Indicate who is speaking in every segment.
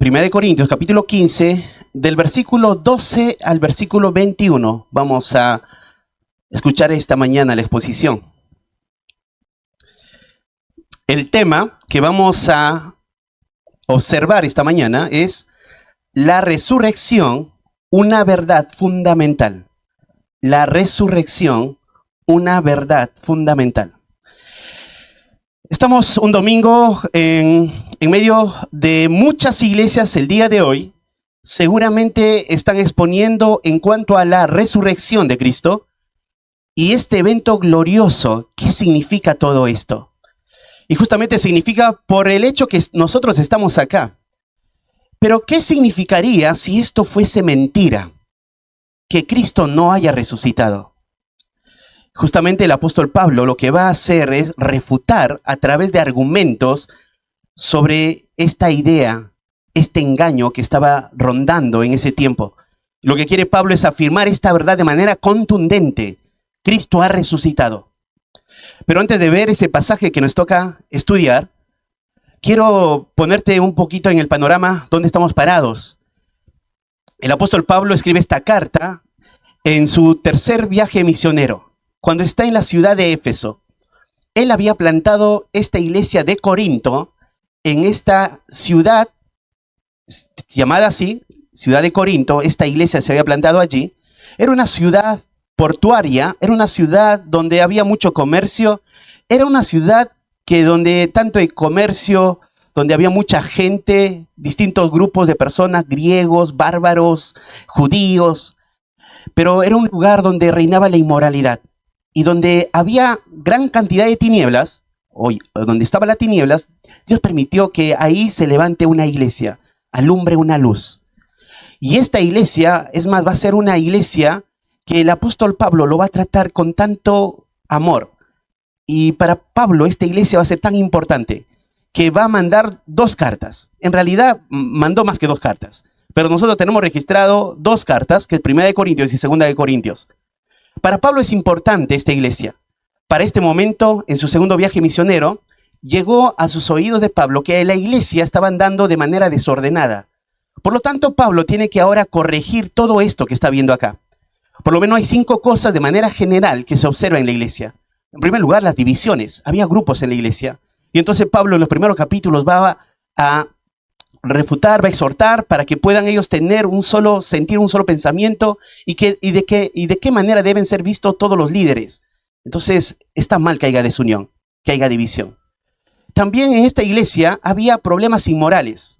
Speaker 1: 1 Corintios, capítulo 15, del versículo 12 al versículo 21. Vamos a escuchar esta mañana la exposición. El tema que vamos a observar esta mañana es la resurrección, una verdad fundamental. La resurrección, una verdad fundamental. Estamos un domingo en medio de muchas iglesias el día de hoy. Seguramente están exponiendo en cuanto a la resurrección de Cristo y este evento glorioso. ¿Qué significa todo esto? Y justamente significa por el hecho que nosotros estamos acá. Pero ¿qué significaría si esto fuese mentira? Que Cristo no haya resucitado. Justamente el apóstol Pablo lo que va a hacer es refutar a través de argumentos sobre esta idea, este engaño que estaba rondando en ese tiempo. Lo que quiere Pablo es afirmar esta verdad de manera contundente. Cristo ha resucitado. Pero antes de ver ese pasaje que nos toca estudiar, quiero ponerte un poquito en el panorama donde estamos parados. El apóstol Pablo escribe esta carta en su tercer viaje misionero. Cuando está en la ciudad de Éfeso, él había plantado esta iglesia de Corinto en esta ciudad llamada así, ciudad de Corinto. Esta iglesia se había plantado allí. Era una ciudad portuaria, era una ciudad donde había mucho comercio, era una ciudad que donde tanto el comercio, donde había mucha gente, distintos grupos de personas, griegos, bárbaros, judíos, pero era un lugar donde reinaba la inmoralidad. Y donde había gran cantidad de tinieblas, o donde estaba las tinieblas, Dios permitió que ahí se levante una iglesia, alumbre una luz. Y esta iglesia, es más, va a ser una iglesia que el apóstol Pablo lo va a tratar con tanto amor. Y para Pablo esta iglesia va a ser tan importante que va a mandar 2 cartas. En realidad mandó más que 2 cartas, pero nosotros tenemos registrado 2 cartas, que es 1 Corintios y 2 Corintios. Para Pablo es importante esta iglesia. Para este momento, en su segundo viaje misionero, llegó a sus oídos de Pablo que la iglesia estaba andando de manera desordenada. Por lo tanto, Pablo tiene que ahora corregir todo esto que está viendo acá. Por lo menos hay 5 cosas de manera general que se observan en la iglesia. En primer lugar, las divisiones. Había grupos en la iglesia. Y entonces Pablo en los primeros capítulos va a refutar, va a exhortar para que puedan ellos tener un solo sentir, un solo pensamiento y de qué manera deben ser vistos todos los líderes. Entonces está mal que haya desunión, que haya división. También en esta iglesia había problemas inmorales.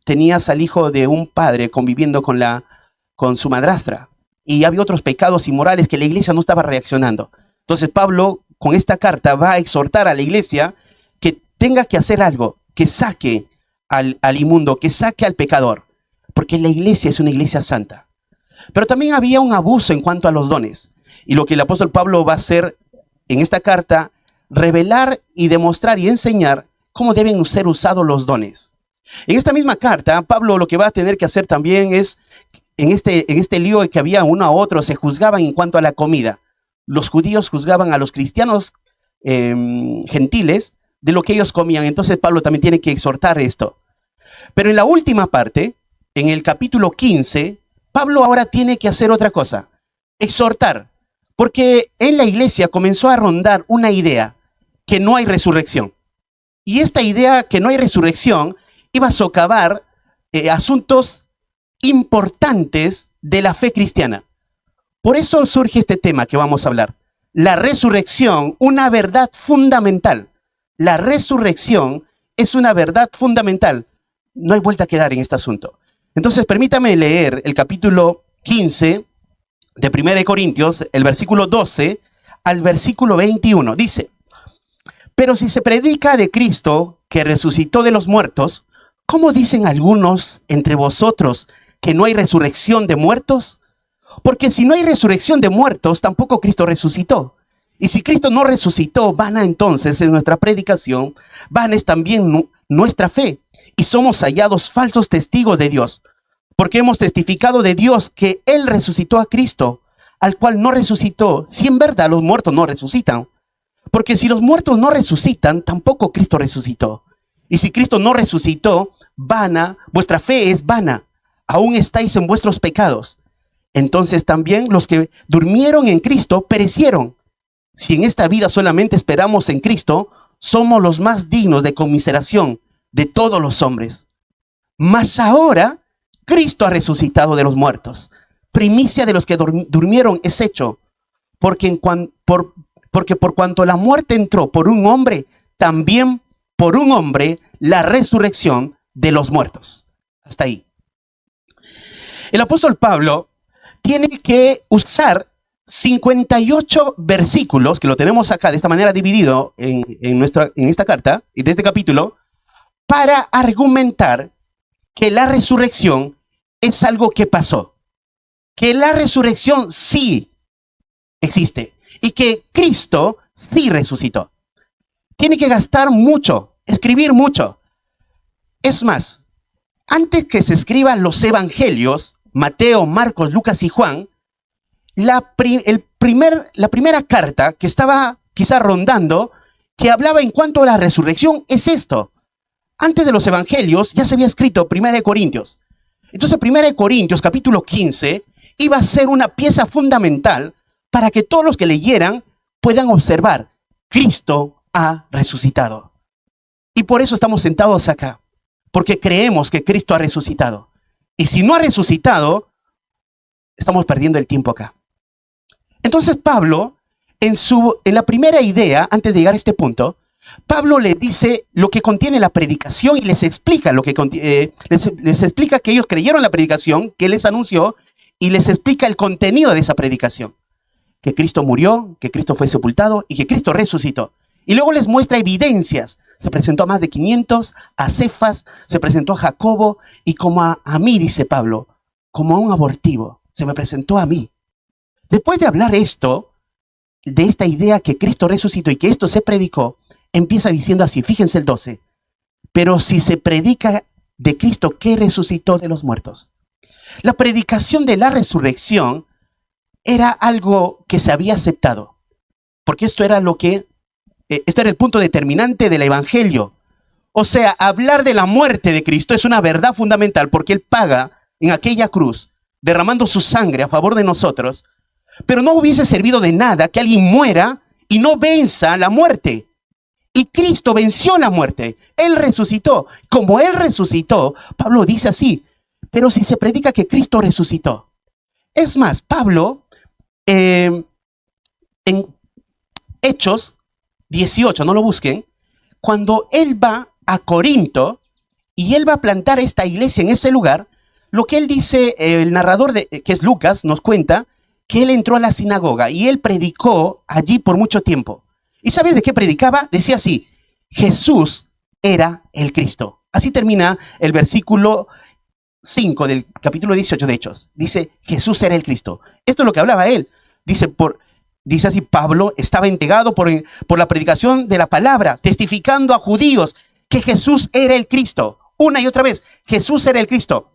Speaker 1: Tenías al hijo de un padre conviviendo con su madrastra y había otros pecados inmorales que la iglesia no estaba reaccionando. Entonces Pablo con esta carta va a exhortar a la iglesia que tenga que hacer algo, que saque al inmundo, que saque al pecador, porque la iglesia es una iglesia santa. Pero también había un abuso en cuanto a los dones, y lo que el apóstol Pablo va a hacer en esta carta, revelar y demostrar y enseñar cómo deben ser usados los dones. En esta misma carta, Pablo lo que va a tener que hacer también es, en este lío que había uno a otro, se juzgaban en cuanto a la comida. Los judíos juzgaban a los cristianos gentiles de lo que ellos comían. Entonces Pablo también tiene que exhortar esto. Pero en la última parte, en el capítulo 15, Pablo ahora tiene que hacer otra cosa, exhortar, porque en la iglesia comenzó a rondar una idea, que no hay resurrección. Y esta idea que no hay resurrección iba a socavar asuntos importantes de la fe cristiana. Por eso surge este tema que vamos a hablar, la resurrección, una verdad fundamental. La resurrección es una verdad fundamental. No hay vuelta a quedar en este asunto. Entonces, permítame leer el capítulo 15 de 1 Corintios, el versículo 12 al versículo 21. Dice, pero si se predica de Cristo que resucitó de los muertos, ¿cómo dicen algunos entre vosotros que no hay resurrección de muertos? Porque si no hay resurrección de muertos, tampoco Cristo resucitó. Y si Cristo no resucitó, vana entonces es nuestra predicación, vana es también nuestra fe. Y somos hallados falsos testigos de Dios, porque hemos testificado de Dios que Él resucitó a Cristo, al cual no resucitó, si en verdad los muertos no resucitan. Porque si los muertos no resucitan, tampoco Cristo resucitó. Y si Cristo no resucitó, vana, vuestra fe es vana, aún estáis en vuestros pecados. Entonces también los que durmieron en Cristo perecieron. Si en esta vida solamente esperamos en Cristo, somos los más dignos de conmiseración de todos los hombres. Mas ahora Cristo ha resucitado de los muertos. Primicia de los que durmieron es hecho. Porque por cuanto la muerte entró por un hombre, también por un hombre la resurrección de los muertos. Hasta ahí. El apóstol Pablo tiene que usar 58 versículos, que lo tenemos acá de esta manera dividido en esta carta, y de este capítulo, para argumentar que la resurrección es algo que pasó. Que la resurrección sí existe y que Cristo sí resucitó. Tiene que gastar mucho, escribir mucho. Es más, antes que se escriban los evangelios, Mateo, Marcos, Lucas y Juan, la primera carta que estaba quizá rondando, que hablaba en cuanto a la resurrección, es esto. Antes de los evangelios ya se había escrito 1 Corintios. Entonces 1 Corintios capítulo 15 iba a ser una pieza fundamental para que todos los que leyeran puedan observar, Cristo ha resucitado. Y por eso estamos sentados acá, porque creemos que Cristo ha resucitado. Y si no ha resucitado, estamos perdiendo el tiempo acá. Entonces Pablo, en la primera idea, antes de llegar a este punto, Pablo les dice lo que contiene la predicación y les explica les explica que ellos creyeron la predicación que él les anunció y les explica el contenido de esa predicación. Que Cristo murió, que Cristo fue sepultado y que Cristo resucitó. Y luego les muestra evidencias. Se presentó a más de 500, a Cefas, se presentó a Jacobo y como a mí, dice Pablo, como a un abortivo, se me presentó a mí. Después de hablar esto, de esta idea que Cristo resucitó y que esto se predicó, empieza diciendo así, fíjense el 12. Pero si se predica de Cristo que resucitó de los muertos. La predicación de la resurrección era algo que se había aceptado. Porque esto era el punto determinante del evangelio. O sea, hablar de la muerte de Cristo es una verdad fundamental porque Él paga en aquella cruz, derramando su sangre a favor de nosotros. Pero no hubiese servido de nada que alguien muera y no venza la muerte. Y Cristo venció la muerte. Él resucitó. Como Él resucitó, Pablo dice así, pero si se predica que Cristo resucitó. Es más, Pablo, en Hechos 18, no lo busquen, cuando él va a Corinto y él va a plantar esta iglesia en ese lugar, lo que él dice, el narrador que es Lucas, nos cuenta que él entró a la sinagoga y él predicó allí por mucho tiempo. ¿Y sabes de qué predicaba? Decía así, Jesús era el Cristo. Así termina el versículo 5 del capítulo 18 de Hechos. Dice, Jesús era el Cristo. Esto es lo que hablaba él. Dice así, Pablo estaba entregado por la predicación de la palabra, testificando a judíos que Jesús era el Cristo. Una y otra vez, Jesús era el Cristo.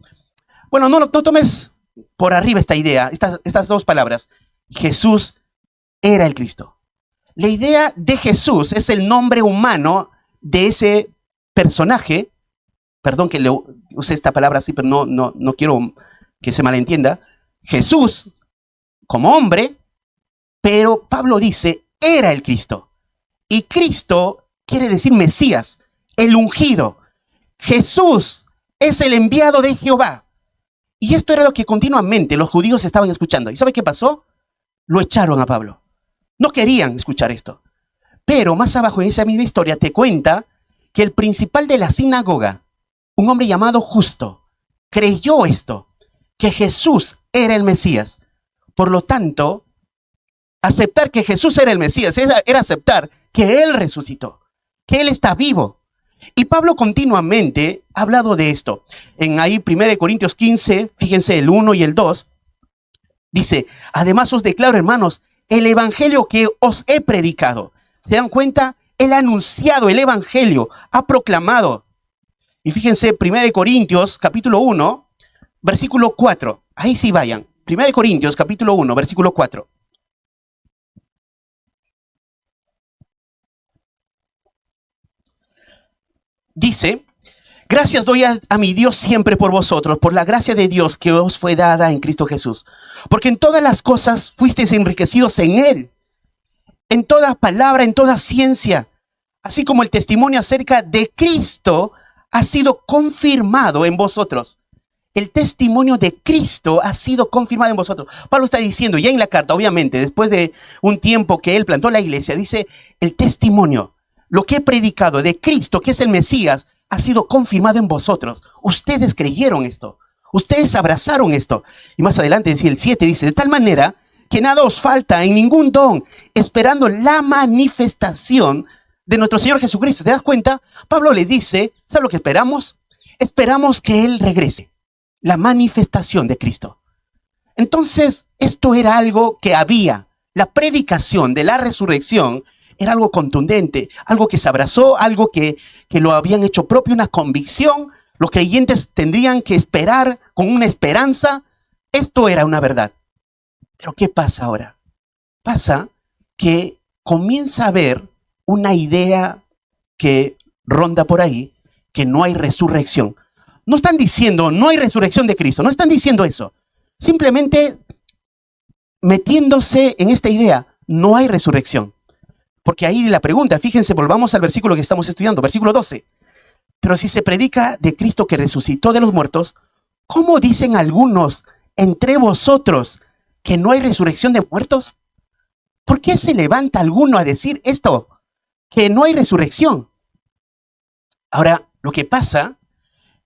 Speaker 1: Bueno, no tomes por arriba esta idea, estas dos palabras. Jesús era el Cristo. La idea de Jesús es el nombre humano de ese personaje. Perdón que le use esta palabra así, pero no quiero que se malentienda. Jesús, como hombre, pero Pablo dice, era el Cristo. Y Cristo quiere decir Mesías, el ungido. Jesús es el enviado de Jehová. Y esto era lo que continuamente los judíos estaban escuchando. ¿Y sabe qué pasó? Lo echaron a Pablo. No querían escuchar esto. Pero más abajo en esa misma historia te cuenta que el principal de la sinagoga, un hombre llamado Justo, creyó esto, que Jesús era el Mesías. Por lo tanto, aceptar que Jesús era el Mesías era aceptar que Él resucitó, que Él está vivo. Y Pablo continuamente ha hablado de esto. En ahí 1 Corintios 15, fíjense el 1 y el 2, dice, además os declaro, hermanos, el evangelio que os he predicado. ¿Se dan cuenta? Él ha anunciado el evangelio, ha proclamado. Y fíjense 1 Corintios capítulo 1, versículo 4. Ahí sí vayan. 1 Corintios capítulo 1, versículo 4. Dice, Gracias doy a mi Dios siempre por vosotros, por la gracia de Dios que os fue dada en Cristo Jesús. Porque en todas las cosas fuisteis enriquecidos en Él, en toda palabra, en toda ciencia, así como el testimonio acerca de Cristo ha sido confirmado en vosotros. El testimonio de Cristo ha sido confirmado en vosotros. Pablo está diciendo ya en la carta, obviamente, después de un tiempo que él plantó la iglesia, dice, el testimonio, lo que he predicado de Cristo, que es el Mesías, ha sido confirmado en vosotros. Ustedes creyeron esto. Ustedes abrazaron esto. Y más adelante decía el 7, dice, de tal manera que nada os falta en ningún don, esperando la manifestación de nuestro Señor Jesucristo. ¿Te das cuenta? Pablo le dice, ¿sabes lo que esperamos? Esperamos que Él regrese. La manifestación de Cristo. Entonces, esto era algo que había. La predicación de la resurrección era algo contundente, algo que se abrazó, algo que lo habían hecho propio, una convicción. Los creyentes tendrían que esperar con una esperanza. Esto era una verdad. Pero ¿qué pasa ahora? Pasa que comienza a haber una idea que ronda por ahí, que no hay resurrección. No están diciendo no hay resurrección de Cristo, no están diciendo eso. Simplemente metiéndose en esta idea, no hay resurrección. Porque ahí la pregunta, fíjense, volvamos al versículo que estamos estudiando, versículo 12. Pero si se predica de Cristo que resucitó de los muertos, ¿cómo dicen algunos entre vosotros que no hay resurrección de muertos? ¿Por qué se levanta alguno a decir esto? Que no hay resurrección. Ahora, lo que pasa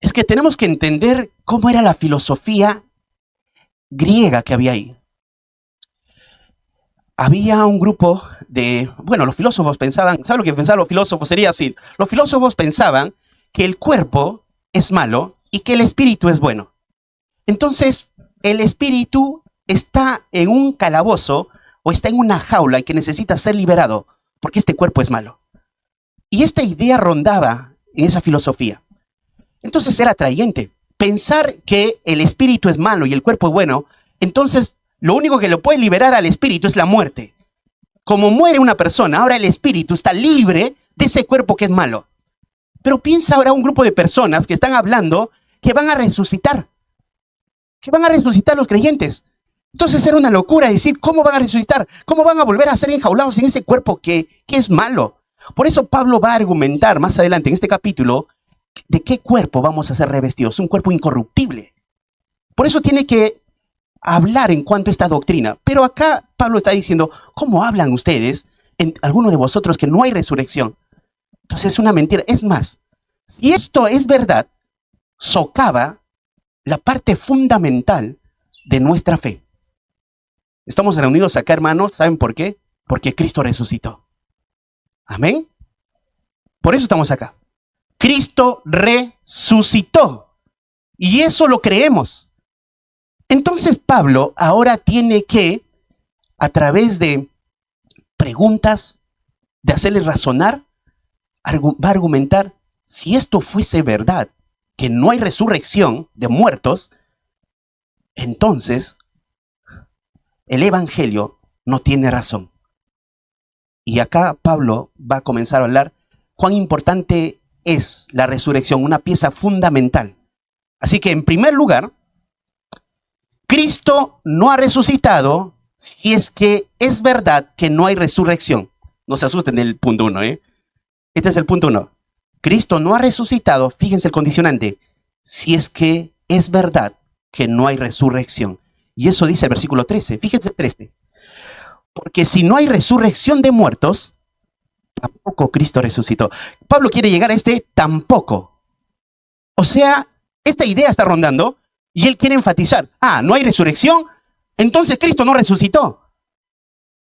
Speaker 1: es que tenemos que entender cómo era la filosofía griega que había ahí. Había un grupo de, los filósofos pensaban, ¿saben lo que pensaban los filósofos? Sería así. Los filósofos pensaban que el cuerpo es malo y que el espíritu es bueno. Entonces, el espíritu está en un calabozo o está en una jaula y que necesita ser liberado porque este cuerpo es malo. Y esta idea rondaba en esa filosofía. Entonces era atrayente. Pensar que el espíritu es malo y el cuerpo es bueno, entonces lo único que lo puede liberar al espíritu es la muerte. Como muere una persona, ahora el espíritu está libre de ese cuerpo que es malo. Pero piensa ahora un grupo de personas que están hablando que van a resucitar. Que van a resucitar los creyentes. Entonces era una locura decir, ¿cómo van a resucitar? ¿Cómo van a volver a ser enjaulados en ese cuerpo que es malo? Por eso Pablo va a argumentar más adelante en este capítulo de qué cuerpo vamos a ser revestidos. Un cuerpo incorruptible. Por eso tiene que hablar en cuanto a esta doctrina. Pero acá Pablo está diciendo, ¿cómo hablan ustedes, algunos de vosotros, que no hay resurrección? Entonces es una mentira. Es más, si esto es verdad, socava la parte fundamental de nuestra fe. Estamos reunidos acá, hermanos, ¿saben por qué? Porque Cristo resucitó. Amén. Por eso estamos acá. Cristo resucitó. Y eso lo creemos. Entonces Pablo ahora tiene que, a través de preguntas, de hacerle razonar, va a argumentar, si esto fuese verdad, que no hay resurrección de muertos, entonces el evangelio no tiene razón. Y acá Pablo va a comenzar a hablar cuán importante es la resurrección, una pieza fundamental. Así que en primer lugar, Cristo no ha resucitado si es que es verdad que no hay resurrección. No se asusten del punto 1, ¿eh? Este es el punto 1. Cristo no ha resucitado, fíjense el condicionante, si es que es verdad que no hay resurrección. Y eso dice el versículo 13. Fíjense el 13. Porque si no hay resurrección de muertos, tampoco Cristo resucitó. Pablo quiere llegar a este tampoco. O sea, esta idea está rondando y él quiere enfatizar, no hay resurrección, entonces Cristo no resucitó.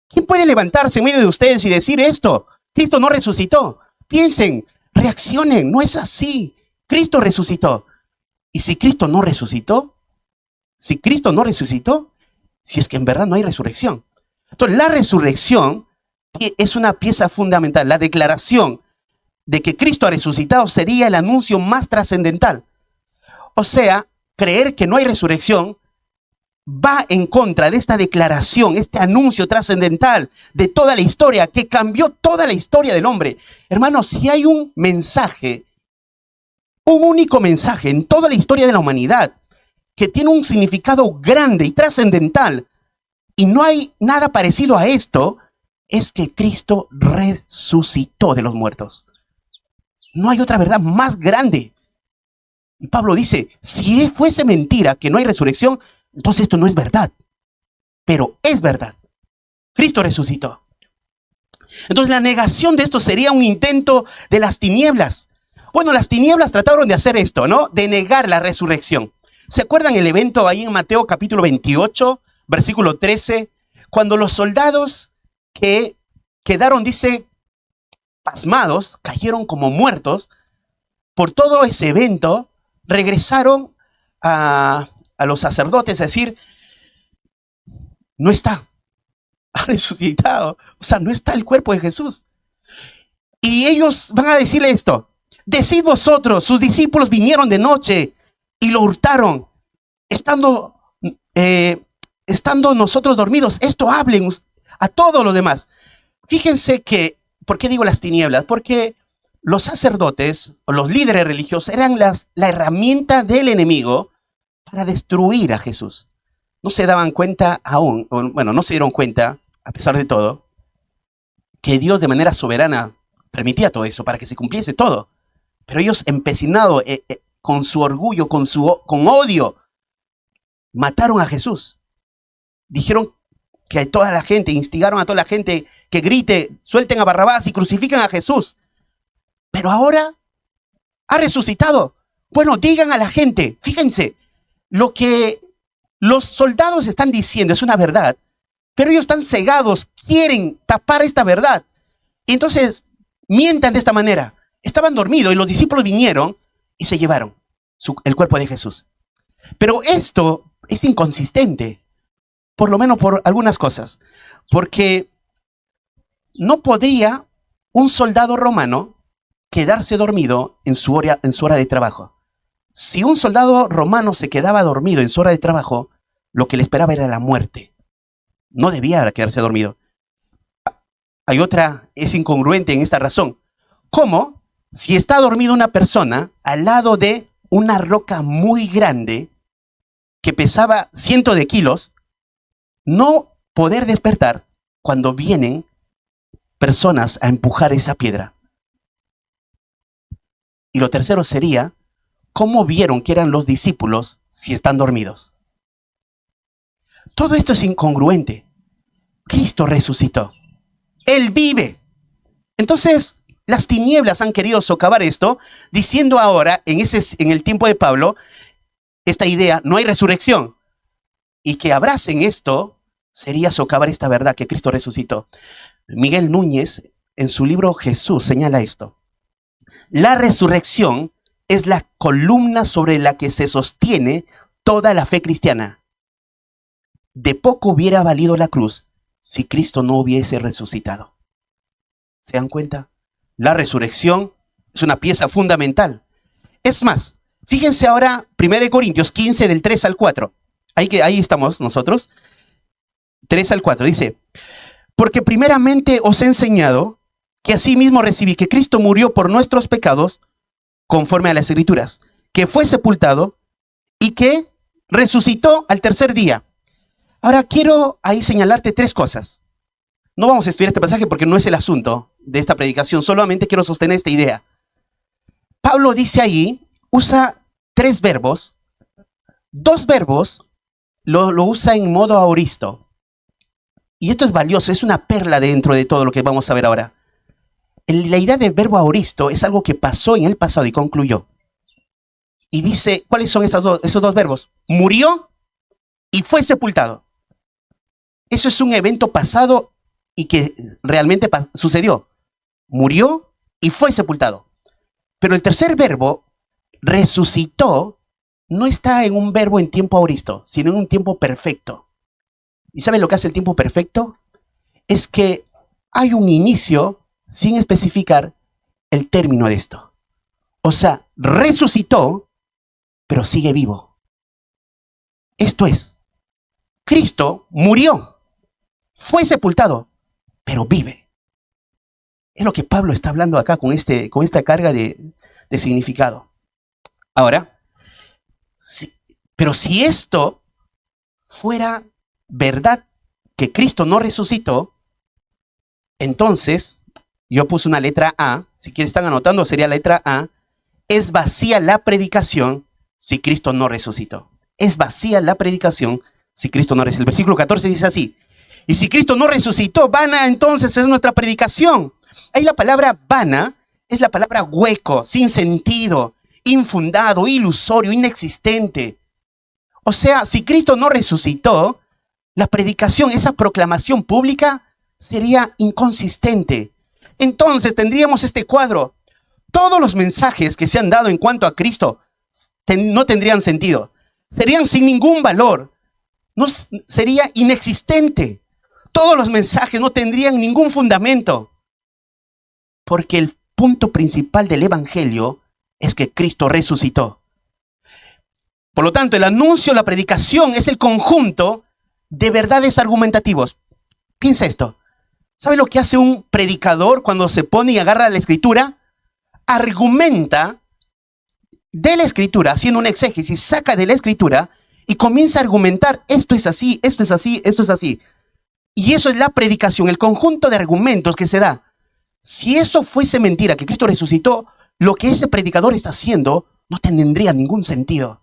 Speaker 1: ¿Quién puede levantarse en medio de ustedes y decir esto? Cristo no resucitó. Piensen, reaccionen, no es así. Cristo resucitó. Y si Cristo no resucitó, si es que en verdad no hay resurrección. Entonces, la resurrección es una pieza fundamental. La declaración de que Cristo ha resucitado sería el anuncio más trascendental. O sea, creer que no hay resurrección va en contra de esta declaración, este anuncio trascendental de toda la historia, que cambió toda la historia del hombre. Hermanos, si hay un mensaje un único mensaje en toda la historia de la humanidad que tiene un significado grande y trascendental, y no hay nada parecido a esto, es que Cristo resucitó de los muertos. No hay otra verdad más grande. Y Pablo dice, si fuese mentira que no hay resurrección, entonces esto no es verdad. Pero es verdad. Cristo resucitó. Entonces la negación de esto sería un intento de las tinieblas. Bueno, las tinieblas trataron de hacer esto, ¿no? De negar la resurrección. ¿Se acuerdan el evento ahí en Mateo capítulo 28, versículo 13? Cuando los soldados que quedaron, dice, pasmados, cayeron como muertos por todo ese evento, regresaron a los sacerdotes a decir, no está, ha resucitado, o sea, no está el cuerpo de Jesús. Y ellos van a decirle esto, decid vosotros, sus discípulos vinieron de noche y lo hurtaron, estando nosotros dormidos, esto hablen a todos los demás. Fíjense que, ¿por qué digo las tinieblas? Porque los sacerdotes, o los líderes religiosos, eran la herramienta del enemigo para destruir a Jesús. No se daban cuenta aún, bueno, no se dieron cuenta, a pesar de todo, que Dios de manera soberana permitía todo eso para que se cumpliese todo. Pero ellos, empecinados con su orgullo, con odio, mataron a Jesús. Dijeron que a toda la gente, instigaron a toda la gente que grite, suelten a Barrabás y crucifican a Jesús. Pero ahora ha resucitado. Bueno, digan a la gente, fíjense, lo que los soldados están diciendo es una verdad, pero ellos están cegados, quieren tapar esta verdad. Y entonces mientan de esta manera. Estaban dormidos y los discípulos vinieron y se llevaron el cuerpo de Jesús. Pero esto es inconsistente, por lo menos por algunas cosas, porque no podría un soldado romano quedarse dormido en su hora de trabajo. Si un soldado romano se quedaba dormido en su hora de trabajo, lo que le esperaba era la muerte. No debía quedarse dormido. Hay otra, es incongruente en esta razón. ¿Cómo? Si está dormido una persona al lado de una roca muy grande que pesaba cientos de kilos, no poder despertar cuando vienen personas a empujar esa piedra. Y lo tercero sería, ¿cómo vieron que eran los discípulos si están dormidos? Todo esto es incongruente. Cristo resucitó. Él vive. Entonces, las tinieblas han querido socavar esto, diciendo ahora, en el tiempo de Pablo, esta idea, no hay resurrección. Y que abracen esto sería socavar esta verdad que Cristo resucitó. Miguel Núñez, en su libro Jesús, señala esto. La resurrección es la columna sobre la que se sostiene toda la fe cristiana. De poco hubiera valido la cruz si Cristo no hubiese resucitado. ¿Se dan cuenta? La resurrección es una pieza fundamental. Es más, fíjense ahora 1 Corintios 15 del 3 al 4. Ahí estamos nosotros. 3 al 4 dice, porque primeramente os he enseñado que asimismo recibí que Cristo murió por nuestros pecados conforme a las Escrituras, que fue sepultado y que resucitó al tercer día. Ahora quiero ahí señalarte tres cosas. No vamos a estudiar este pasaje porque no es el asunto de esta predicación, solamente quiero sostener esta idea. Pablo dice ahí, usa tres verbos, dos verbos lo usa en modo aoristo. Y esto es valioso, es una perla dentro de todo lo que vamos a ver ahora. La idea del verbo aoristo es algo que pasó en el pasado y concluyó. Y dice, ¿cuáles son esos dos verbos? Murió y fue sepultado. Eso es un evento pasado y que realmente sucedió. Murió y fue sepultado. Pero el tercer verbo, resucitó, no está en un verbo en tiempo aoristo, sino en un tiempo perfecto. ¿Y saben lo que hace el tiempo perfecto? Es que hay un inicio sin especificar el término de esto. O sea, resucitó, pero sigue vivo. Esto es, Cristo murió, fue sepultado, pero vive. Es lo que Pablo está hablando acá con esta carga de significado. Ahora, pero si esto fuera verdad, que Cristo no resucitó, entonces, yo puse una letra A, si quieres están anotando, sería la letra A, es vacía la predicación si Cristo no resucitó. Es vacía la predicación si Cristo no resucitó. El versículo 14 dice así, y si Cristo no resucitó, vana entonces es nuestra predicación. Ahí la palabra vana es la palabra hueco, sin sentido, infundado, ilusorio, inexistente. O sea, si Cristo no resucitó, la predicación, esa proclamación pública, sería inconsistente. Entonces tendríamos este cuadro. Todos los mensajes que se han dado en cuanto a Cristo no tendrían sentido. Serían sin ningún valor. No, sería inexistente. Todos los mensajes no tendrían ningún fundamento. Porque el punto principal del evangelio es que Cristo resucitó. Por lo tanto, el anuncio, la predicación es el conjunto de verdades argumentativos. Piensa esto. ¿Sabe lo que hace un predicador cuando se pone y agarra la escritura? Argumenta de la escritura, haciendo un exégesis, saca de la escritura y comienza a argumentar, esto es así, esto es así, esto es así. Y eso es la predicación, el conjunto de argumentos que se da. Si eso fuese mentira, que Cristo resucitó, lo que ese predicador está haciendo no tendría ningún sentido.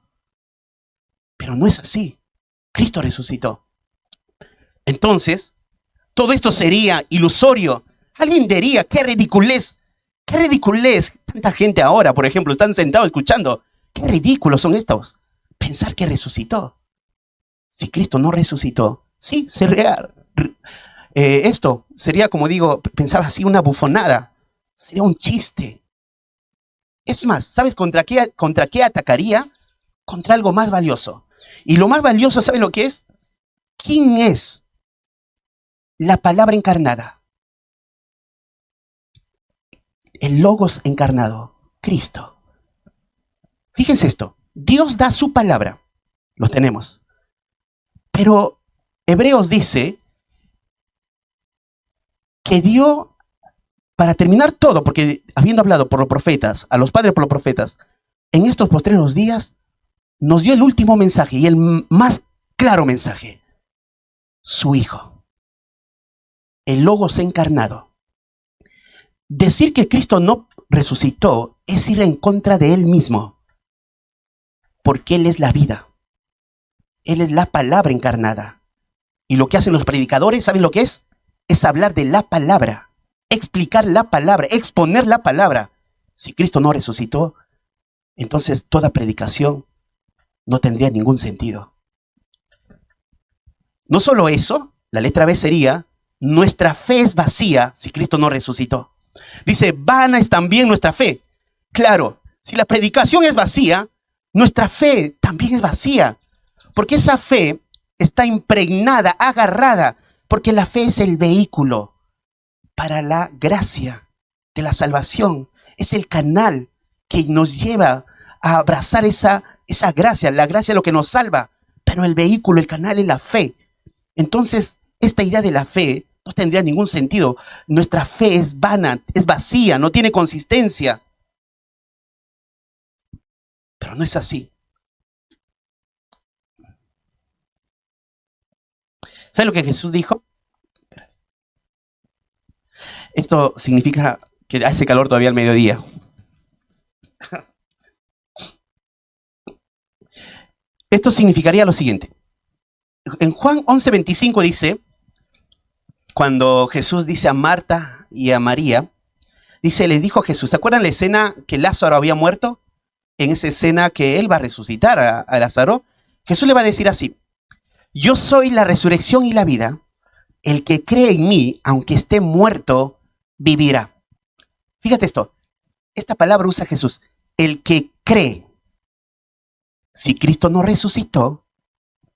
Speaker 1: Pero no es así. Cristo resucitó. Entonces, todo esto sería ilusorio. Alguien diría, qué ridiculez. Qué ridiculez. Tanta gente ahora, por ejemplo, están sentados escuchando. Qué ridículos son estos. Pensar que resucitó. Si Cristo no resucitó, sí, sería esto sería, como digo, pensaba así, una bufonada. Sería un chiste. Es más, ¿sabes contra qué atacaría? Contra algo más valioso. Y lo más valioso, ¿sabes lo que es? ¿Quién es la palabra encarnada? El Logos encarnado, Cristo. Fíjense esto, Dios da su palabra, lo tenemos. Pero Hebreos dice que dio, para terminar todo, porque habiendo hablado por los profetas, a los padres por los profetas, en estos postreros días, nos dio el último mensaje y el más claro mensaje. Su Hijo. El Logos encarnado. Decir que Cristo no resucitó es ir en contra de Él mismo. Porque Él es la vida. Él es la palabra encarnada. Y lo que hacen los predicadores, ¿saben lo que es? Es hablar de la palabra. Explicar la palabra, exponer la palabra. Si Cristo no resucitó, entonces toda predicación no tendría ningún sentido. No solo eso, la letra B sería, nuestra fe es vacía si Cristo no resucitó. Dice, vana es también nuestra fe. Claro, si la predicación es vacía, nuestra fe también es vacía. Porque esa fe está impregnada, agarrada, porque la fe es el vehículo para la gracia de la salvación. Es el canal que nos lleva a abrazar esa gracia. La gracia es lo que nos salva, pero el vehículo, el canal es la fe. Entonces, esta idea de la fe no tendría ningún sentido. Nuestra fe es vana, es vacía, no tiene consistencia. Pero no es así. ¿Sabe lo que Jesús dijo? Esto significa que hace calor todavía al mediodía. Esto significaría lo siguiente. En Juan 11:25 dice, cuando Jesús dice a Marta y a María, dice, les dijo Jesús, ¿se acuerdan la escena que Lázaro había muerto? En esa escena que él va a resucitar a Lázaro, Jesús le va a decir así, yo soy la resurrección y la vida, el que cree en mí, aunque esté muerto, vivirá. Fíjate esto, esta palabra usa Jesús, el que cree. Si Cristo no resucitó,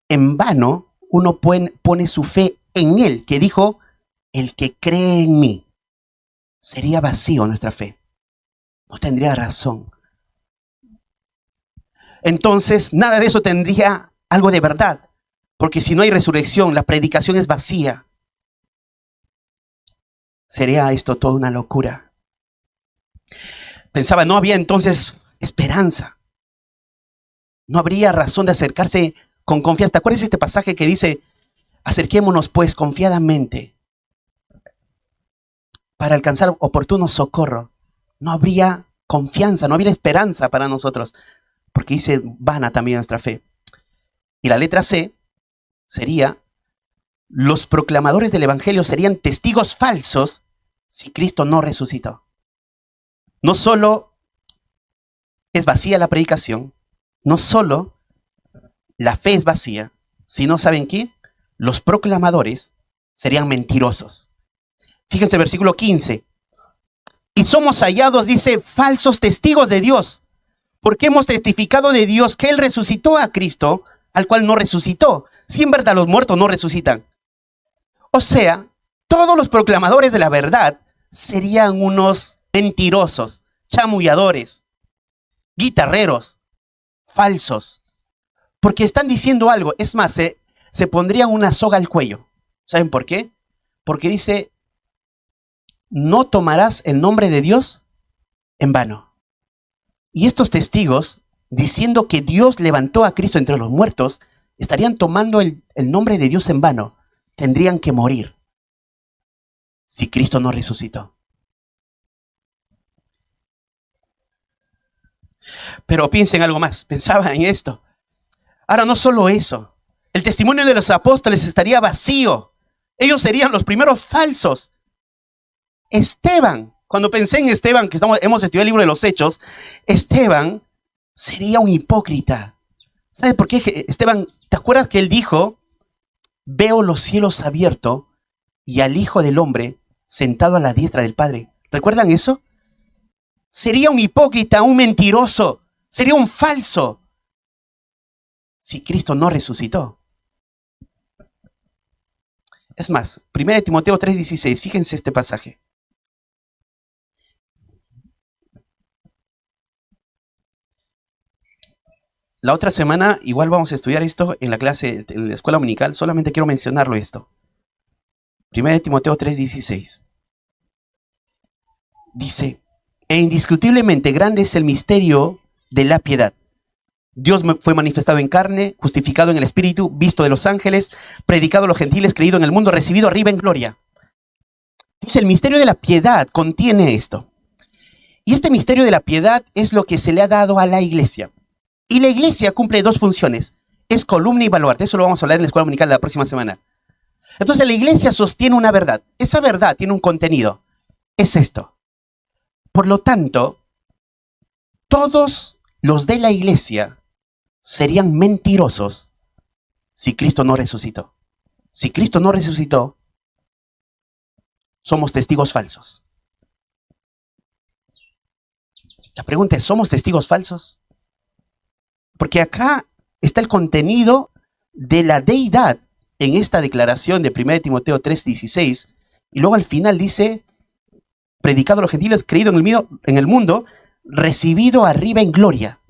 Speaker 1: en vano uno pone su fe en Él, que dijo, el que cree en mí. Sería vacío nuestra fe. No tendría razón. Entonces, nada de eso tendría algo de verdad. Porque si no hay resurrección, la predicación es vacía. Sería esto toda una locura. Pensaba, no había entonces esperanza. No habría razón de acercarse con confianza. ¿Te acuerdas este pasaje que dice, acerquémonos pues confiadamente para alcanzar oportuno socorro? No habría confianza, no habría esperanza para nosotros, porque dice, vana también nuestra fe. Y la letra C sería, los proclamadores del evangelio serían testigos falsos si Cristo no resucitó. No solo es vacía la predicación, no solo la fe es vacía, sino, ¿saben qué? Los proclamadores serían mentirosos. Fíjense el versículo 15. Y somos hallados, dice, falsos testigos de Dios, porque hemos testificado de Dios que Él resucitó a Cristo, al cual no resucitó. Si en verdad los muertos no resucitan. O sea, todos los proclamadores de la verdad serían unos mentirosos, chamulladores, guitarreros, falsos. Porque están diciendo algo. Es más, se pondrían una soga al cuello. ¿Saben por qué? Porque dice, no tomarás el nombre de Dios en vano. Y estos testigos, diciendo que Dios levantó a Cristo entre los muertos, estarían tomando el nombre de Dios en vano. Tendrían que morir si Cristo no resucitó. Pero piensen algo más, pensaba en esto. Ahora, no solo eso, el testimonio de los apóstoles estaría vacío. Ellos serían los primeros falsos. Esteban, cuando pensé en Esteban, que hemos estudiado el libro de los Hechos, Esteban sería un hipócrita. ¿Sabes por qué? Esteban, ¿te acuerdas que él dijo, veo los cielos abiertos y al Hijo del Hombre sentado a la diestra del Padre? ¿Recuerdan eso? Sería un hipócrita, un mentiroso, sería un falso si Cristo no resucitó. Es más, 1 Timoteo 3:16, fíjense este pasaje. La otra semana igual vamos a estudiar esto en la clase, en la escuela dominical, solamente quiero mencionarlo esto. 1 Timoteo 3:16. Dice, e indiscutiblemente grande es el misterio de la piedad. Dios fue manifestado en carne, justificado en el Espíritu, visto de los ángeles, predicado a los gentiles, creído en el mundo, recibido arriba en gloria. Dice, el misterio de la piedad contiene esto. Y este misterio de la piedad es lo que se le ha dado a la iglesia. Y la iglesia cumple dos funciones. Es columna y baluarte. Eso lo vamos a hablar en la escuela dominical la próxima semana. Entonces la iglesia sostiene una verdad. Esa verdad tiene un contenido. Es esto. Por lo tanto, todos los de la iglesia serían mentirosos si Cristo no resucitó. Si Cristo no resucitó, somos testigos falsos. La pregunta es, ¿somos testigos falsos? Porque acá está el contenido de la deidad en esta declaración de 1 Timoteo 3:16. Y luego al final dice, predicado a los gentiles, creído en el mundo, recibido arriba en gloria.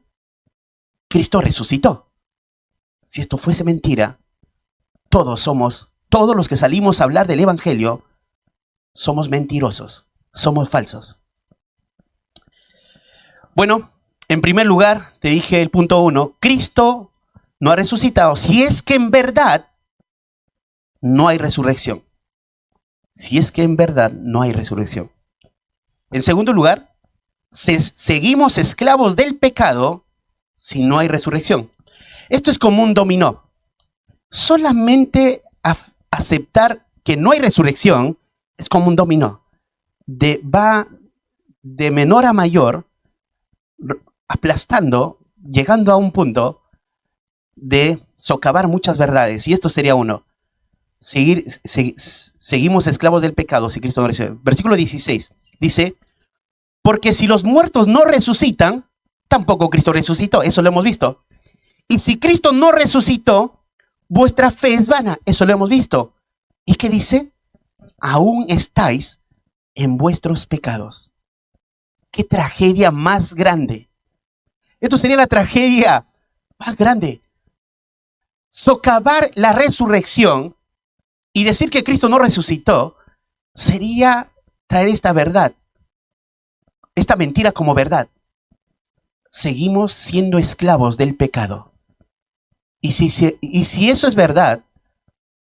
Speaker 1: Cristo resucitó. Si esto fuese mentira, todos los que salimos a hablar del evangelio, somos mentirosos, somos falsos. Bueno, en primer lugar, te dije el punto 1, Cristo no ha resucitado. Si es que en verdad no hay resurrección. Si es que en verdad no hay resurrección. En segundo lugar, seguimos esclavos del pecado si no hay resurrección. Esto es como un dominó. Solamente aceptar que no hay resurrección es como un dominó. Va de menor a mayor, aplastando, llegando a un punto de socavar muchas verdades. Y esto sería uno. Seguimos esclavos del pecado si Cristo no resucita. Versículo 16 dice, porque si los muertos no resucitan, tampoco Cristo resucitó. Eso lo hemos visto. Y si Cristo no resucitó, vuestra fe es vana. Eso lo hemos visto. ¿Y qué dice? Aún estáis en vuestros pecados. ¡Qué tragedia más grande! Esto sería la tragedia más grande. Socavar la resurrección y decir que Cristo no resucitó sería traer esta verdad, esta mentira como verdad. seguimos siendo esclavos del pecado. Y si eso es verdad,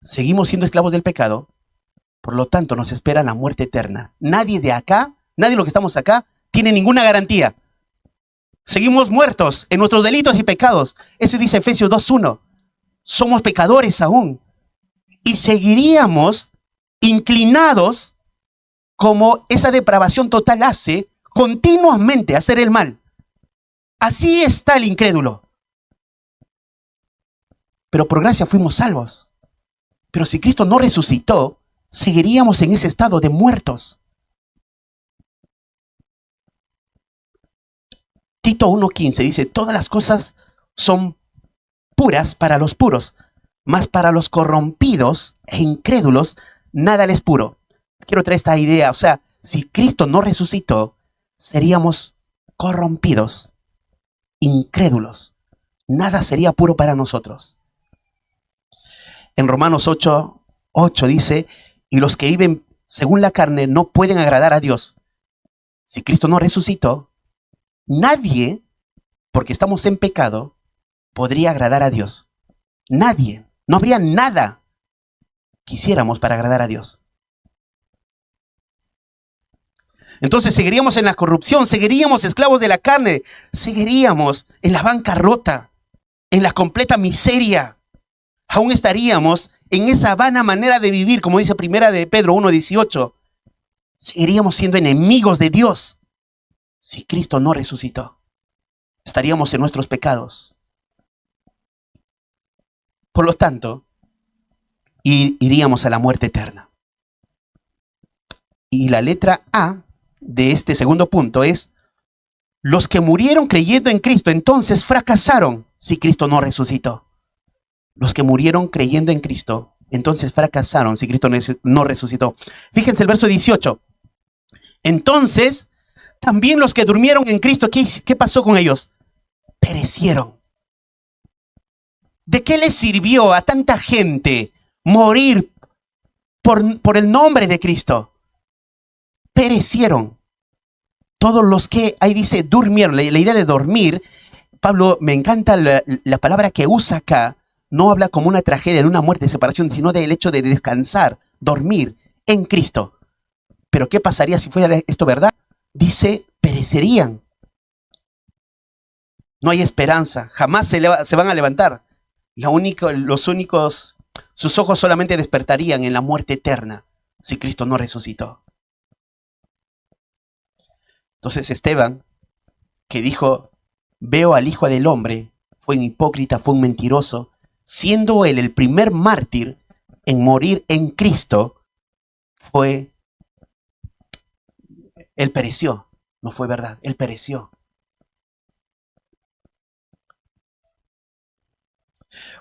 Speaker 1: seguimos siendo esclavos del pecado, por lo tanto nos espera la muerte eterna. Nadie de acá, nadie de los que estamos acá, tiene ninguna garantía. Seguimos muertos en nuestros delitos y pecados. Eso dice Efesios 2:1. Somos pecadores aún. Y seguiríamos inclinados, como esa depravación total hace, continuamente a hacer el mal. Así está el incrédulo. Pero por gracia fuimos salvos. Pero si Cristo no resucitó, seguiríamos en ese estado de muertos. Tito 1:15 dice, todas las cosas son puras para los puros, mas para los corrompidos e incrédulos nada les puro. Quiero traer esta idea, o sea, si Cristo no resucitó, seríamos corrompidos, incrédulos. Nada sería puro para nosotros. En Romanos 8:8 dice, y los que viven según la carne no pueden agradar a Dios. Si Cristo no resucitó, nadie, porque estamos en pecado, podría agradar a Dios. Nadie. No habría nada que hiciéramos para agradar a Dios. Entonces seguiríamos en la corrupción, seguiríamos esclavos de la carne, seguiríamos en la bancarrota, en la completa miseria. Aún estaríamos en esa vana manera de vivir, como dice Primera de Pedro 1:18. Seguiríamos siendo enemigos de Dios. Si Cristo no resucitó, estaríamos en nuestros pecados. Por lo tanto, iríamos a la muerte eterna. Y la letra A de este segundo punto es, los que murieron creyendo en Cristo, entonces fracasaron si Cristo no resucitó. Los que murieron creyendo en Cristo, entonces fracasaron si Cristo no resucitó. Fíjense el verso 18. Entonces, también los que durmieron en Cristo, ¿qué pasó con ellos? Perecieron. ¿De qué les sirvió a tanta gente morir por el nombre de Cristo? Perecieron. Todos los que, ahí dice, durmieron. La idea de dormir, Pablo, me encanta la palabra que usa acá. No habla como una tragedia, de una muerte, de separación, sino del hecho de descansar, dormir en Cristo. Pero ¿qué pasaría si fuera esto verdad? Dice, perecerían. No hay esperanza, jamás se van a levantar. Sus ojos solamente despertarían en la muerte eterna si Cristo no resucitó. Entonces Esteban, que dijo, veo al Hijo del Hombre, fue un hipócrita, fue un mentiroso, siendo él el primer mártir en morir en Cristo, él pereció. No fue verdad, él pereció.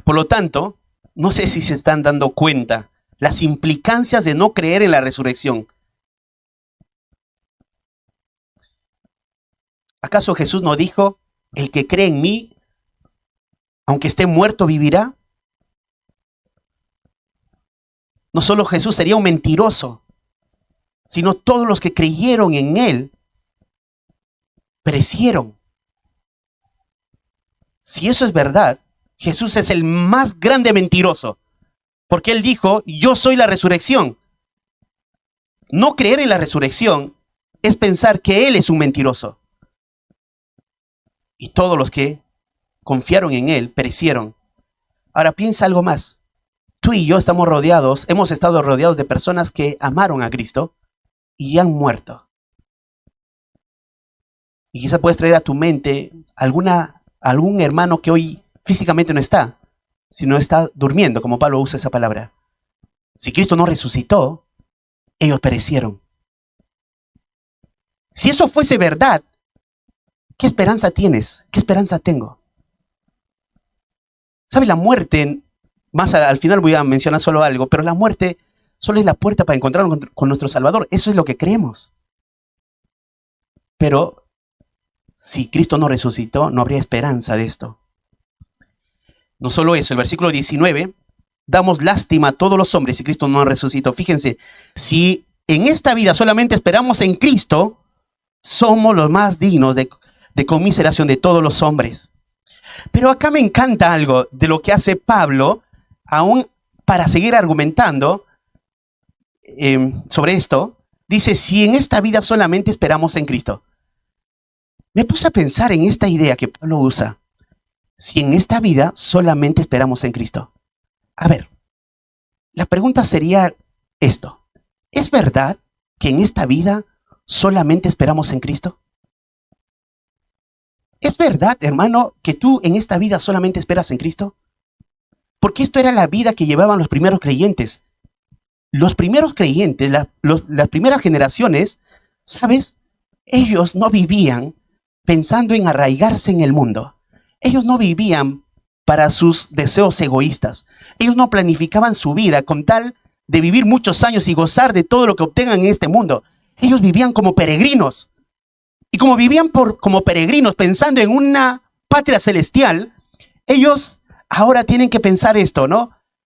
Speaker 1: Por lo tanto, no sé si se están dando cuenta las implicancias de no creer en la resurrección. ¿Acaso Jesús no dijo, el que cree en mí, aunque esté muerto, vivirá? No solo Jesús sería un mentiroso, sino todos los que creyeron en él perecieron. Si eso es verdad, Jesús es el más grande mentiroso, porque él dijo, yo soy la resurrección. No creer en la resurrección es pensar que él es un mentiroso. Y todos los que confiaron en él perecieron. Ahora piensa algo más. Tú y yo hemos estado rodeados de personas que amaron a Cristo y han muerto. Y quizá puedes traer a tu mente algún hermano que hoy físicamente no está, sino está durmiendo, como Pablo usa esa palabra. Si Cristo no resucitó, ellos perecieron. Si eso fuese verdad, ¿qué esperanza tienes? ¿Qué esperanza tengo? ¿Sabes? La muerte, más al final voy a mencionar solo algo, pero la muerte solo es la puerta para encontrarnos con nuestro Salvador. Eso es lo que creemos. Pero si Cristo no resucitó, no habría esperanza de esto. No solo eso, el versículo 19, damos lástima a todos los hombres si Cristo no resucitó. Fíjense, si en esta vida solamente esperamos en Cristo, somos los más dignos de de conmiseración de todos los hombres. Pero acá me encanta algo de lo que hace Pablo, aún para seguir argumentando sobre esto. Dice, si en esta vida solamente esperamos en Cristo. Me puse a pensar en esta idea que Pablo usa. Si en esta vida solamente esperamos en Cristo. A ver, la pregunta sería esto. ¿Es verdad que en esta vida solamente esperamos en Cristo? ¿Es verdad, hermano, que tú en esta vida solamente esperas en Cristo? Porque esto era la vida que llevaban los primeros creyentes. Los primeros creyentes, las primeras generaciones, ¿sabes? Ellos no vivían pensando en arraigarse en el mundo. Ellos no vivían para sus deseos egoístas. Ellos no planificaban su vida con tal de vivir muchos años y gozar de todo lo que obtengan en este mundo. Ellos vivían como peregrinos. Y como vivían como peregrinos pensando en una patria celestial, ellos ahora tienen que pensar esto, ¿no?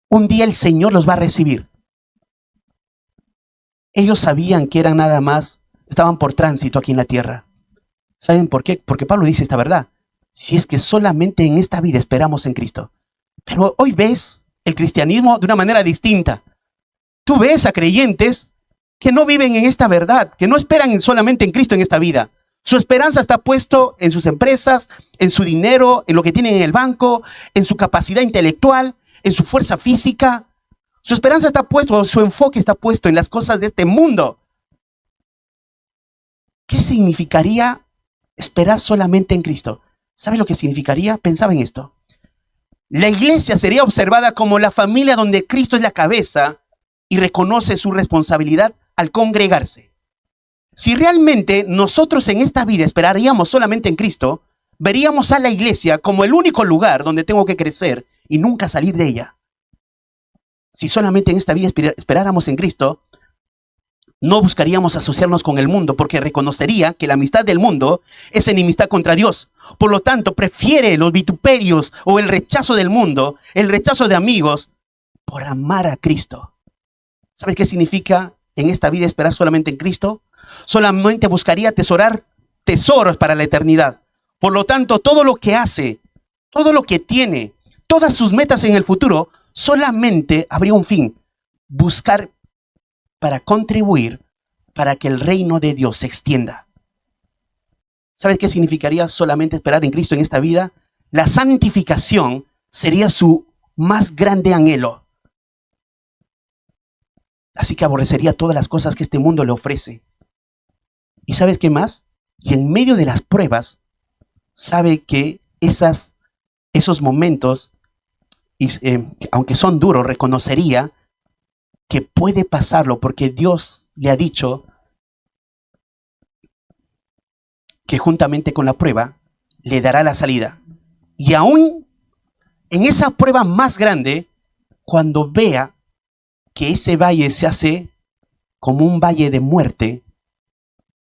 Speaker 1: Un día el Señor los va a recibir. Ellos sabían que eran nada más, estaban por tránsito aquí en la tierra. ¿Saben por qué? Porque Pablo dice esta verdad. Si es que solamente en esta vida esperamos en Cristo. Pero hoy ves el cristianismo de una manera distinta. Tú ves a creyentes que no viven en esta verdad, que no esperan solamente en Cristo en esta vida. Su esperanza está puesto en sus empresas, en su dinero, en lo que tienen en el banco, en su capacidad intelectual, en su fuerza física. Su esperanza está puesto, su enfoque está puesto en las cosas de este mundo. ¿Qué significaría esperar solamente en Cristo? ¿Sabe lo que significaría? Pensaba en esto. La iglesia sería observada como la familia donde Cristo es la cabeza y reconoce su responsabilidad al congregarse. Si realmente nosotros en esta vida esperaríamos solamente en Cristo, veríamos a la iglesia como el único lugar donde tengo que crecer y nunca salir de ella. Si solamente en esta vida esperáramos en Cristo, no buscaríamos asociarnos con el mundo, porque reconocería que la amistad del mundo es enemistad contra Dios. Por lo tanto, prefiere los vituperios o el rechazo del mundo, el rechazo de amigos, por amar a Cristo. ¿Sabes qué significa en esta vida esperar solamente en Cristo? Solamente buscaría atesorar tesoros para la eternidad. Por lo tanto, todo lo que hace, todo lo que tiene, todas sus metas en el futuro, solamente habría un fin: buscar para contribuir para que el reino de Dios se extienda. ¿Sabes qué significaría solamente esperar en Cristo en esta vida? La santificación sería su más grande anhelo. Así que aborrecería todas las cosas que este mundo le ofrece. ¿Y sabes qué más? Y en medio de las pruebas, sabe que esos momentos, aunque son duros, reconocería que puede pasarlo porque Dios le ha dicho que juntamente con la prueba le dará la salida. Y aún en esa prueba más grande, cuando vea que ese valle se hace como un valle de muerte,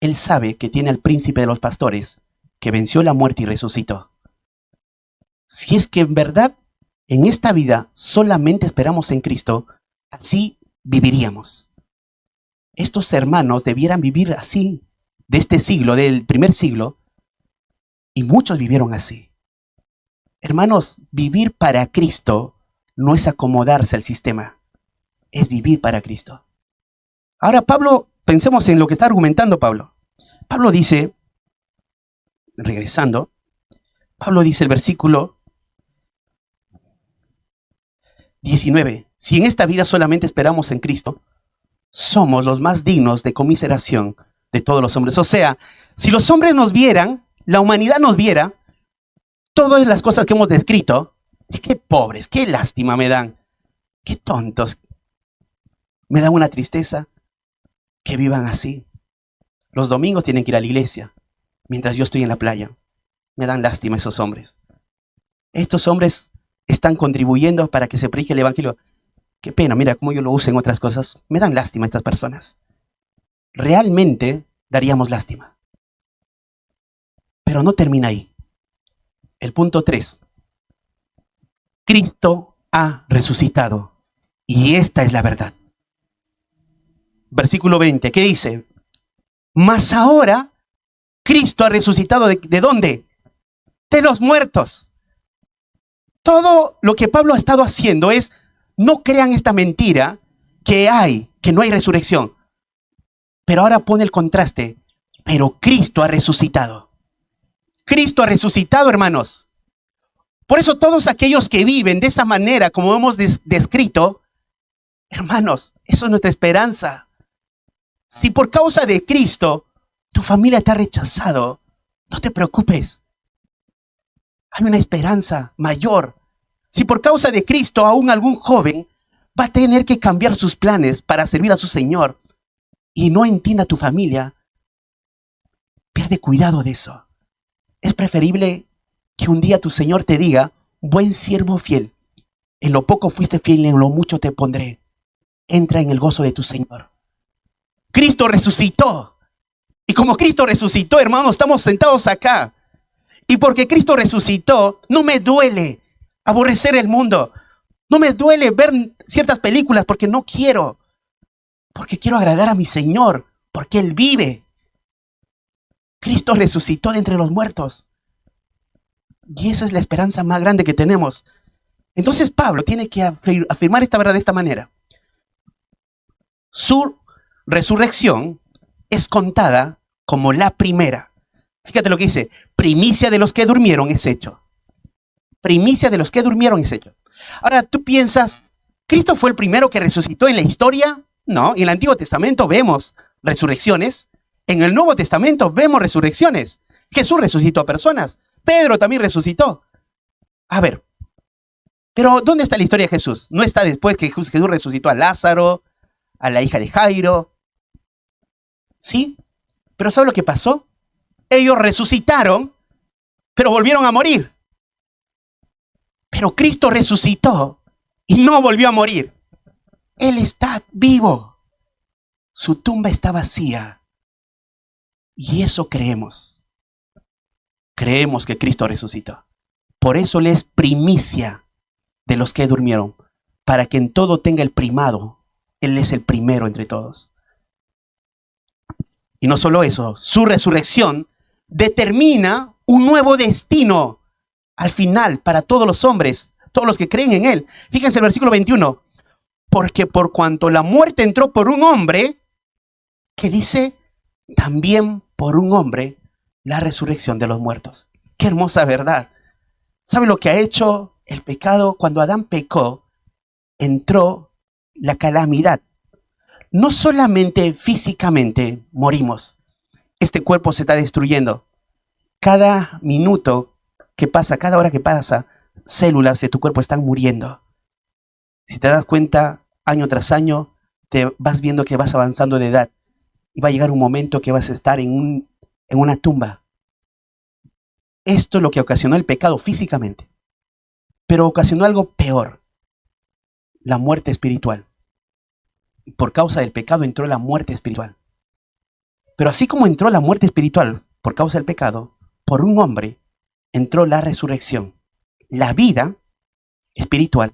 Speaker 1: él sabe que tiene al príncipe de los pastores que venció la muerte y resucitó. Si es que en verdad en esta vida solamente esperamos en Cristo, así viviríamos. Estos hermanos debieran vivir así, de este siglo, del primer siglo, y muchos vivieron así. Hermanos, vivir para Cristo no es acomodarse al sistema, es vivir para Cristo. Ahora Pablo, pensemos en lo que está argumentando Pablo. Pablo dice, regresando, Pablo dice el versículo 19, si en esta vida solamente esperamos en Cristo, somos los más dignos de conmiseración de todos los hombres. O sea, si los hombres nos vieran, la humanidad nos viera, todas las cosas que hemos descrito, qué pobres, qué lástima me dan, qué tontos, me da una tristeza que vivan así. Los domingos tienen que ir a la iglesia, mientras yo estoy en la playa. Me dan lástima esos hombres. Estos hombres están contribuyendo para que se predique el evangelio. Qué pena, mira cómo yo lo uso en otras cosas. Me dan lástima estas personas. Realmente daríamos lástima. Pero no termina ahí. El punto 3. Cristo ha resucitado. Y esta es la verdad. Versículo 20, ¿qué dice? Mas ahora Cristo ha resucitado ¿de dónde? De los muertos. Todo lo que Pablo ha estado haciendo es, no crean esta mentira que no hay resurrección. Pero ahora pone el contraste, pero Cristo ha resucitado. Cristo ha resucitado, hermanos. Por eso todos aquellos que viven de esa manera, como hemos descrito, hermanos, eso es nuestra esperanza. Si por causa de Cristo tu familia te ha rechazado, no te preocupes. Hay una esperanza mayor. Si por causa de Cristo aún algún joven va a tener que cambiar sus planes para servir a su Señor y no entienda tu familia, pierde cuidado de eso. Es preferible que un día tu Señor te diga, buen siervo fiel, en lo poco fuiste fiel y en lo mucho te pondré. Entra en el gozo de tu Señor. Cristo resucitó. Y como Cristo resucitó, hermanos, estamos sentados acá. Y porque Cristo resucitó, no me duele aborrecer el mundo. No me duele ver ciertas películas porque no quiero. Porque quiero agradar a mi Señor. Porque Él vive. Cristo resucitó de entre los muertos. Y esa es la esperanza más grande que tenemos. Entonces Pablo tiene que afirmar esta verdad de esta manera. Su resurrección es contada como la primera. Fíjate lo que dice. Primicia de los que durmieron es hecho. Primicia de los que durmieron es hecho. Ahora tú piensas, ¿Cristo fue el primero que resucitó en la historia? No, en el Antiguo Testamento vemos resurrecciones. En el Nuevo Testamento vemos resurrecciones. Jesús resucitó a personas. Pedro también resucitó. A ver, pero ¿dónde está la historia de Jesús? No está después que Jesús resucitó a Lázaro, a la hija de Jairo. ¿Sí? Pero ¿sabe lo que pasó? Ellos resucitaron, pero volvieron a morir. Pero Cristo resucitó y no volvió a morir. Él está vivo. Su tumba está vacía. Y eso creemos. Creemos que Cristo resucitó. Por eso Él es primicia de los que durmieron, para que en todo tenga el primado. Él es el primero entre todos. Y no solo eso, su resurrección determina un nuevo destino al final para todos los hombres, todos los que creen en Él. Fíjense el versículo 21. Porque por cuanto la muerte entró por un hombre, que dice, también por un hombre, la resurrección de los muertos. Qué hermosa verdad. ¿Sabe lo que ha hecho el pecado? Cuando Adán pecó, entró la calamidad. No solamente físicamente morimos. Este cuerpo se está destruyendo. Cada minuto que pasa, cada hora que pasa, células de tu cuerpo están muriendo. Si te das cuenta, año tras año, te vas viendo que vas avanzando de edad. Y va a llegar un momento que vas a estar en una tumba. Esto es lo que ocasionó el pecado físicamente. Pero ocasionó algo peor. La muerte espiritual. Y por causa del pecado entró la muerte espiritual. Pero así como entró la muerte espiritual por causa del pecado, por un hombre entró la resurrección. La vida espiritual,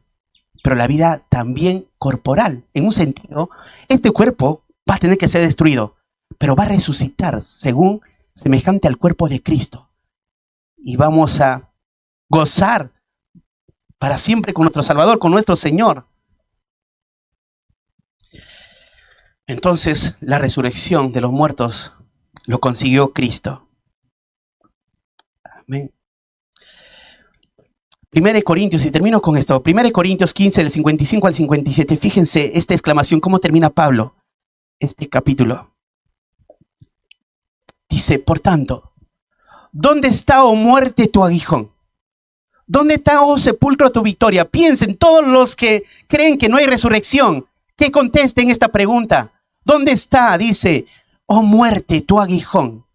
Speaker 1: pero la vida también corporal. En un sentido, este cuerpo va a tener que ser destruido, pero va a resucitar según semejante al cuerpo de Cristo. Y vamos a gozar para siempre con nuestro Salvador, con nuestro Señor. Entonces, la resurrección de los muertos lo consiguió Cristo. Amén. 1 Corintios, y termino con esto. 1 Corintios 15, del 55 al 57. Fíjense esta exclamación, cómo termina Pablo este capítulo. Dice, por tanto, ¿dónde está, oh muerte, tu aguijón? ¿Dónde está, oh sepulcro, tu victoria? Piensen todos los que creen que no hay resurrección, que contesten esta pregunta. ¿Dónde está, dice, oh muerte, tu aguijón?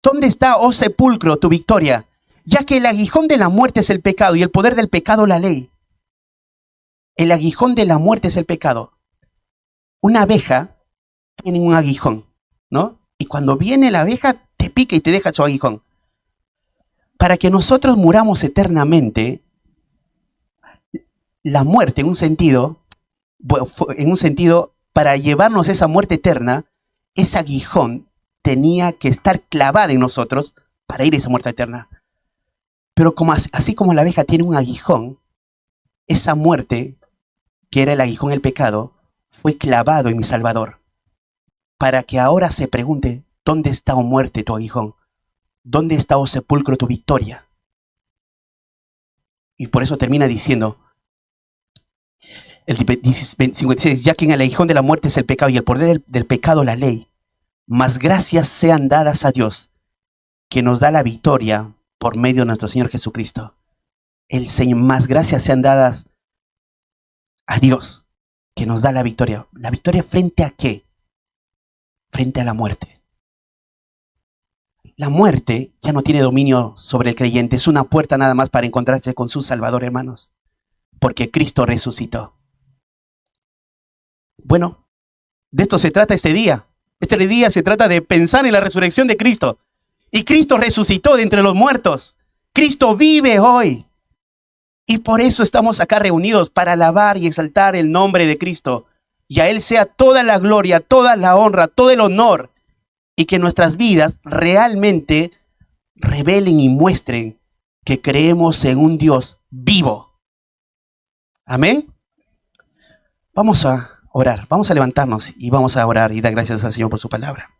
Speaker 1: ¿Dónde está, oh sepulcro, tu victoria? Ya que el aguijón de la muerte es el pecado y el poder del pecado la ley. El aguijón de la muerte es el pecado. Una abeja tiene un aguijón, ¿no? Y cuando viene la abeja, te pica y te deja su aguijón. Para que nosotros muramos eternamente, la muerte, en un sentido, para llevarnos esa muerte eterna, ese aguijón tenía que estar clavada en nosotros para ir a esa muerte eterna. Pero así como la abeja tiene un aguijón, esa muerte, que era el aguijón del pecado, fue clavado en mi Salvador. Para que ahora se pregunte, ¿dónde está, oh muerte, tu aguijón? ¿Dónde está, oh sepulcro, tu victoria? Y por eso termina diciendo, el 56, ya que en el aguijón de la muerte es el pecado y el poder del pecado la ley, mas gracias sean dadas a Dios, que nos da la victoria por medio de nuestro Señor Jesucristo. El Señor, más gracias sean dadas a Dios, que nos da la victoria. ¿La victoria frente a qué? Frente a la muerte. La muerte ya no tiene dominio sobre el creyente, es una puerta nada más para encontrarse con su Salvador, hermanos, porque Cristo resucitó. Bueno, de esto se trata este día. Este día se trata de pensar en la resurrección de Cristo. Y Cristo resucitó de entre los muertos. Cristo vive hoy. Y por eso estamos acá reunidos, para alabar y exaltar el nombre de Cristo. Y a Él sea toda la gloria, toda la honra, todo el honor. Y que nuestras vidas realmente revelen y muestren que creemos en un Dios vivo. Amén. Vamos a orar, vamos a levantarnos y vamos a orar y dar gracias al Señor por su palabra.